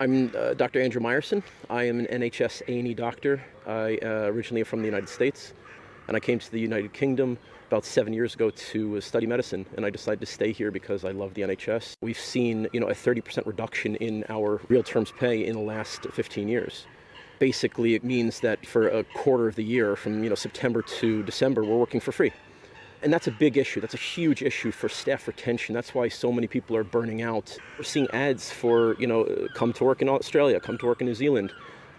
I'm Dr. Andrew Meyerson. I am an NHS A&E doctor. I originally am from the United States, and I came to the United Kingdom about 7 years ago to study medicine, and I decided to stay here because I love the NHS. We've seen, a 30% reduction in our real terms pay in the last 15 years. Basically, it means that for a quarter of the year, from September to December, we're working for free. And that's a big issue. That's a huge issue for staff retention. That's why so many people are burning out. We're seeing ads for, come to work in Australia, come to work in New Zealand,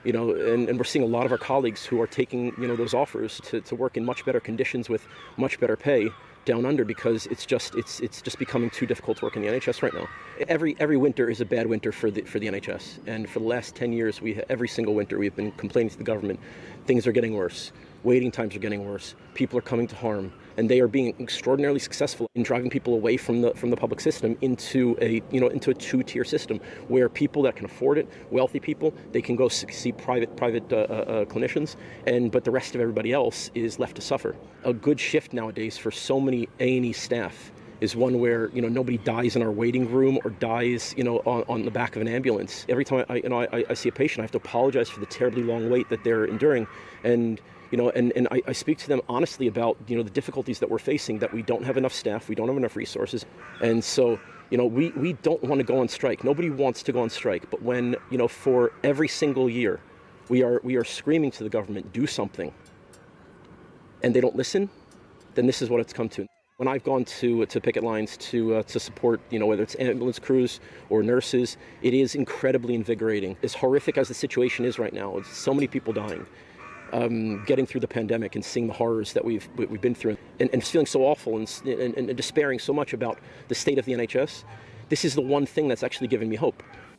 and we're seeing a lot of our colleagues who are taking, those offers to work in much better conditions with much better pay down under, because it's just becoming too difficult to work in the NHS right now. Every winter is a bad winter for the NHS, and for the last 10 years, every single winter we've been complaining to the government, things are getting worse. Waiting times are getting worse. People are coming to harm, and they are being extraordinarily successful in driving people away from the public system into a two-tier system where people that can afford it, wealthy people, they can go see private clinicians, but the rest of everybody else is left to suffer. A good shift nowadays for so many A&E staff is one where nobody dies in our waiting room or dies on the back of an ambulance. Every time I see a patient, I have to apologize for the terribly long wait that they're enduring, and I speak to them honestly about the difficulties that we're facing, that we don't have enough staff, we don't have enough resources, and so we don't want to go on strike. Nobody wants to go on strike, but when for every single year we are screaming to the government, do something, and they don't listen, then this is what it's come to. When I've gone to picket lines to support, whether it's ambulance crews or nurses, it is incredibly invigorating. As horrific as the situation is right now, it's so many people dying. Getting through the pandemic and seeing the horrors that we've been through, and feeling so awful and despairing so much about the state of the NHS, this is the one thing that's actually given me hope.